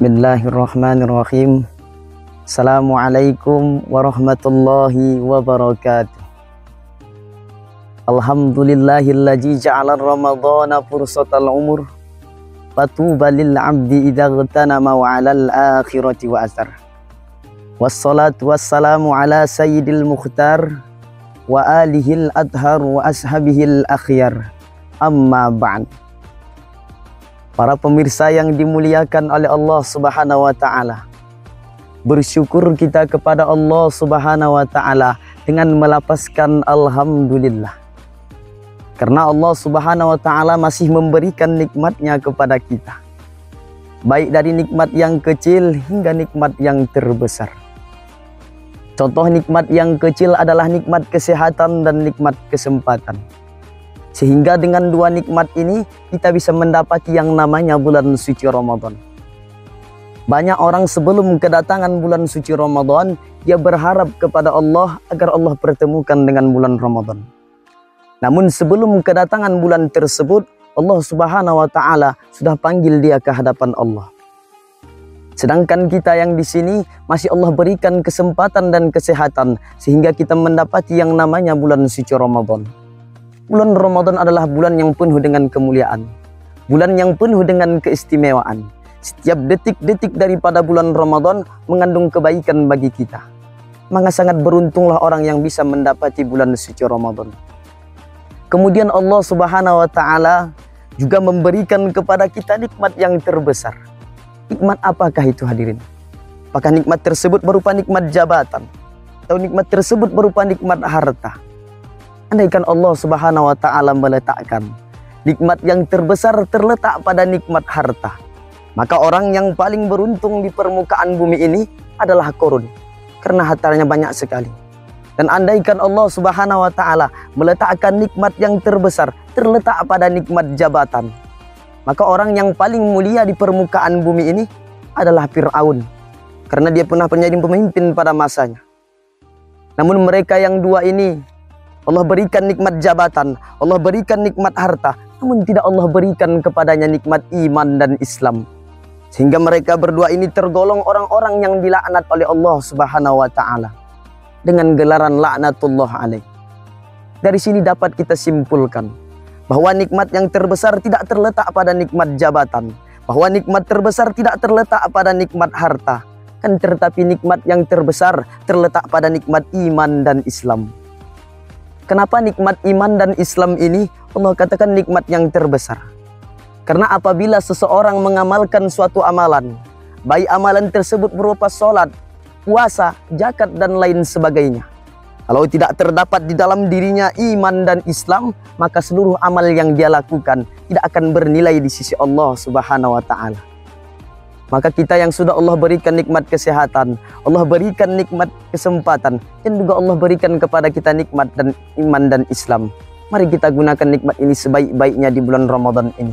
Bismillahirrahmanirrahim. Assalamualaikum warahmatullahi wabarakatuh. Alhamdulillahilladzi ja'ala ramadhana fursatal umur. Fatuba lil 'abdi idza ghanama wa 'alal akhirati wa asar. Wassalatu wassalamu ala sayyidil mukhtar wa alihil adhar wa ashabihil akhyar. Amma ba'd. Para pemirsa yang dimuliakan oleh Allah Subhanahu wa taala. Bersyukur kita kepada Allah Subhanahu wa taala dengan melapaskan alhamdulillah. Karena Allah Subhanahu wa taala masih memberikan nikmatnya kepada kita. Baik dari nikmat yang kecil hingga nikmat yang terbesar. Contoh nikmat yang kecil adalah nikmat kesehatan dan nikmat kesempatan. Sehingga dengan dua nikmat ini kita bisa mendapati yang namanya bulan suci Ramadan. Banyak orang sebelum kedatangan bulan suci Ramadan, dia berharap kepada Allah agar Allah pertemukan dengan bulan Ramadan. Namun sebelum kedatangan bulan tersebut, Allah Subhanahu wa taala sudah panggil dia ke hadapan Allah. Sedangkan kita yang di sini masih Allah berikan kesempatan dan kesehatan sehingga kita mendapati yang namanya bulan suci Ramadan. Bulan Ramadan adalah bulan yang penuh dengan kemuliaan. Bulan yang penuh dengan keistimewaan. Setiap detik-detik daripada bulan Ramadan mengandung kebaikan bagi kita. Maka sangat beruntunglah orang yang bisa mendapati bulan suci Ramadan. Kemudian Allah Subhanahu wa taala juga memberikan kepada kita nikmat yang terbesar. Nikmat apakah itu hadirin? Apakah nikmat tersebut berupa nikmat jabatan? Atau nikmat tersebut berupa nikmat harta? Andaikan Allah Subhanahu wa taala meletakkan nikmat yang terbesar terletak pada nikmat harta, maka orang yang paling beruntung di permukaan bumi ini adalah korun, karena hartanya banyak sekali. Dan andaikan Allah Subhanahu wa taala meletakkan nikmat yang terbesar terletak pada nikmat jabatan, maka orang yang paling mulia di permukaan bumi ini adalah Fir'aun, karena dia pernah menjadi pemimpin pada masanya. Namun mereka yang dua ini, Allah berikan nikmat jabatan, Allah berikan nikmat harta, namun tidak Allah berikan kepadanya nikmat iman dan Islam. Sehingga mereka berdua ini tergolong orang-orang yang dilaknat oleh Allah Subhanahu wa taala dengan gelaran laknatullah alaih. Dari sini dapat kita simpulkan bahwa nikmat yang terbesar tidak terletak pada nikmat jabatan, bahwa nikmat terbesar tidak terletak pada nikmat harta, kan tetapi nikmat yang terbesar terletak pada nikmat iman dan Islam. Kenapa nikmat iman dan Islam ini Allah katakan nikmat yang terbesar? Karena apabila seseorang mengamalkan suatu amalan, baik amalan tersebut berupa sholat, puasa, zakat, dan lain sebagainya, kalau tidak terdapat di dalam dirinya iman dan Islam, maka seluruh amal yang dia lakukan tidak akan bernilai di sisi Allah Subhanahu wa taala. Maka kita yang sudah Allah berikan nikmat kesehatan, Allah berikan nikmat kesempatan, dan juga Allah berikan kepada kita nikmat dan iman dan Islam. Mari kita gunakan nikmat ini sebaik-baiknya di bulan Ramadan ini,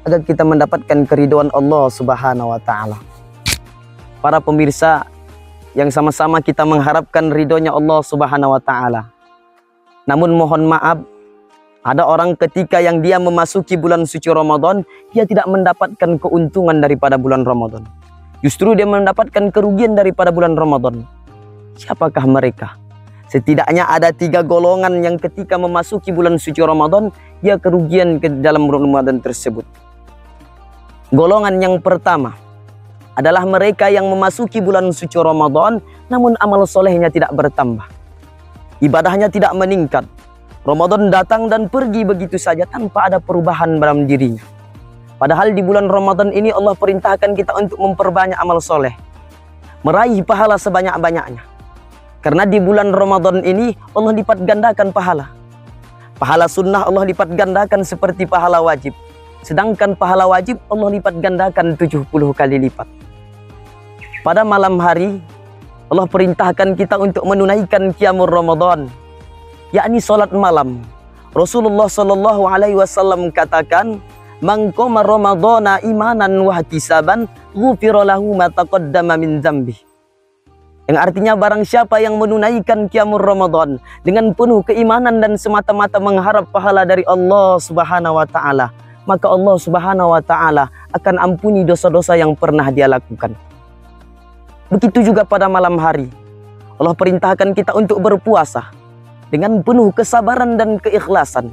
agar kita mendapatkan keridhaan Allah Subhanahu wa taala. Para pemirsa yang sama-sama kita mengharapkan ridhonya Allah Subhanahu wa taala. Namun mohon maaf, ada orang ketika yang dia memasuki bulan suci Ramadan, dia tidak mendapatkan keuntungan daripada bulan Ramadan. Justru dia mendapatkan kerugian daripada bulan Ramadan. Siapakah mereka? Setidaknya ada 3 golongan yang ketika memasuki bulan suci Ramadan, dia kerugian ke dalam bulan Ramadan tersebut. Golongan yang pertama adalah mereka yang memasuki bulan suci Ramadan, namun amal solehnya tidak bertambah. Ibadahnya tidak meningkat. Ramadan datang dan pergi begitu saja tanpa ada perubahan dalam dirinya. Padahal di bulan Ramadan ini Allah perintahkan kita untuk memperbanyak amal soleh, meraih pahala sebanyak-banyaknya. Karena di bulan Ramadan ini Allah lipat gandakan pahala. Pahala sunnah Allah lipat gandakan seperti pahala wajib. Sedangkan pahala wajib Allah lipat gandakan 70 kali lipat. Pada malam hari Allah perintahkan kita untuk menunaikan qiyamul Ramadan, yakni salat malam. Rasulullah sallallahu alaihi wasallam katakan, "Man qama Ramadhana imanan wa ihtisaban, ghufira lahu ma taqaddama min dzambi." Yang artinya barang siapa yang menunaikan qiyamul Ramadan dengan penuh keimanan dan semata-mata mengharap pahala dari Allah Subhanahu wa taala, maka Allah Subhanahu wa Ta'ala akan ampuni dosa-dosa yang pernah dia lakukan. Begitu juga pada malam hari, Allah perintahkan kita untuk berpuasa dengan penuh kesabaran dan keikhlasan.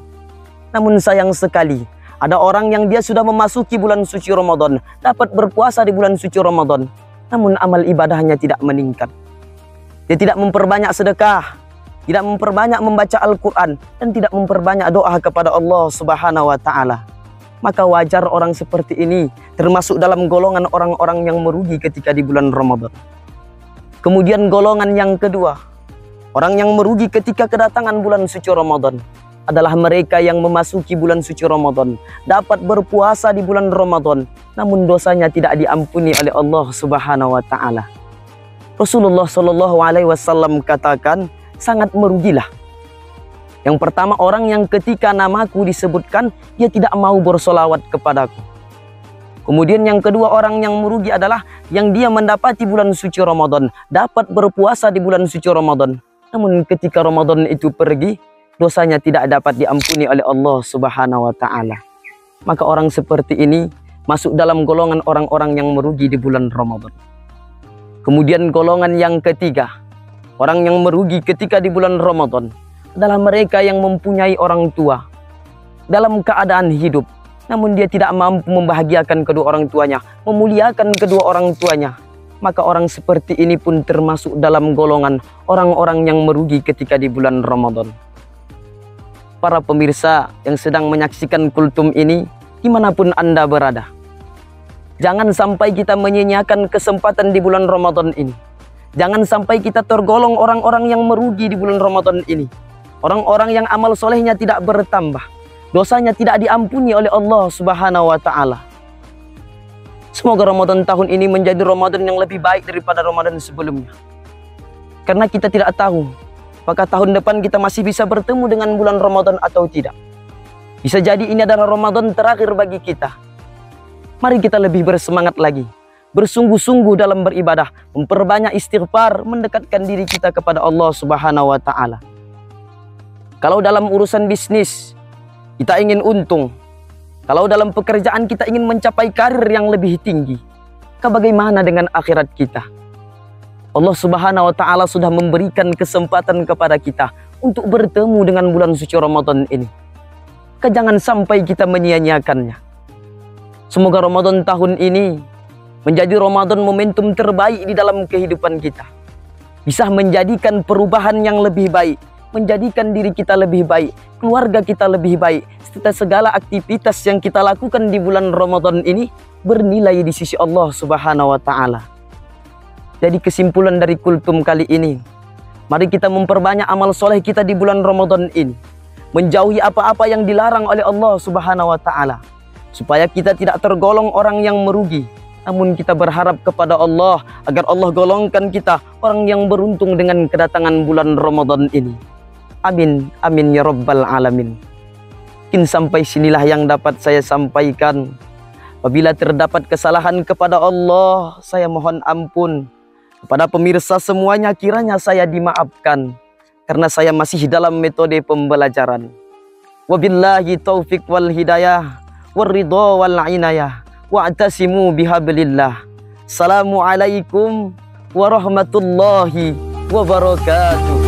Namun sayang sekali, ada orang yang dia sudah memasuki bulan suci Ramadan, dapat berpuasa di bulan suci Ramadan, namun amal ibadahnya tidak meningkat. Dia tidak memperbanyak sedekah, tidak memperbanyak membaca Al-Quran, dan tidak memperbanyak doa kepada Allah Subhanahu wa Ta'ala. Maka wajar orang seperti ini termasuk dalam golongan orang-orang yang merugi ketika di bulan Ramadan. Kemudian golongan yang kedua, orang yang merugi ketika kedatangan bulan suci Ramadan adalah mereka yang memasuki bulan suci Ramadan, dapat berpuasa di bulan Ramadan, namun dosanya tidak diampuni oleh Allah Subhanahu wa Ta'ala. Rasulullah Shallallahu Alaihi Wasallam katakan, sangat merugilah. Yang pertama, orang yang ketika namaku disebutkan, dia tidak mau bersolawat kepadaku. Kemudian yang kedua, orang yang merugi adalah yang dia mendapati bulan suci Ramadan, dapat berpuasa di bulan suci Ramadan, namun ketika Ramadan itu pergi, dosanya tidak dapat diampuni oleh Allah Subhanahu wa Ta'ala. Maka orang seperti ini masuk dalam golongan orang-orang yang merugi di bulan Ramadan. Kemudian golongan yang ketiga, orang yang merugi ketika di bulan Ramadan adalah mereka yang mempunyai orang tua dalam keadaan hidup, namun dia tidak mampu membahagiakan kedua orang tuanya, memuliakan kedua orang tuanya. Maka orang seperti ini pun termasuk dalam golongan orang-orang yang merugi ketika di bulan Ramadan. Para pemirsa yang sedang menyaksikan kultum ini, dimanapun Anda berada, jangan sampai kita menyia-nyiakan kesempatan di bulan Ramadan ini. Jangan sampai kita tergolong orang-orang yang merugi di bulan Ramadan ini. Orang-orang yang amal solehnya tidak bertambah, dosanya tidak diampuni oleh Allah Subhanahu wa Ta'ala. Semoga Ramadan tahun ini menjadi Ramadan yang lebih baik daripada Ramadan sebelumnya. Karena kita tidak tahu apakah tahun depan kita masih bisa bertemu dengan bulan Ramadan atau tidak. Bisa jadi ini adalah Ramadan terakhir bagi kita. Mari kita lebih bersemangat lagi, bersungguh-sungguh dalam beribadah, memperbanyak istighfar, mendekatkan diri kita kepada Allah Subhanahu wa Ta'ala. Kalau dalam urusan bisnis kita ingin untung, kalau dalam pekerjaan kita ingin mencapai karir yang lebih tinggi, bagaimana dengan akhirat kita? Allah Subhanahu wa Ta'ala sudah memberikan kesempatan kepada kita untuk bertemu dengan bulan suci Ramadan ini. Jangan sampai kita menyia-nyiakannya. Semoga Ramadan tahun ini menjadi Ramadan momentum terbaik di dalam kehidupan kita. Bisa menjadikan perubahan yang lebih baik, menjadikan diri kita lebih baik, keluarga kita lebih baik, serta segala aktivitas yang kita lakukan di bulan Ramadan ini bernilai di sisi Allah Subhanahu wa Ta'ala. Jadi kesimpulan dari kultum kali ini, mari kita memperbanyak amal soleh kita di bulan Ramadan ini, menjauhi apa-apa yang dilarang oleh Allah Subhanahu wa Ta'ala, supaya kita tidak tergolong orang yang merugi. Namun kita berharap kepada Allah agar Allah golongkan kita orang yang beruntung dengan kedatangan bulan Ramadan ini. Amin, amin ya rabbal alamin. Mungkin sampai sinilah yang dapat saya sampaikan. Apabila terdapat kesalahan kepada Allah, saya mohon ampun. Kepada pemirsa semuanya, kiranya saya dimaafkan, karena saya masih dalam metode pembelajaran. Wabillahi taufiq wal hidayah, warridho wal inayah, wa'tasimu bihablillah. Assalamualaikum warahmatullahi wabarakatuh.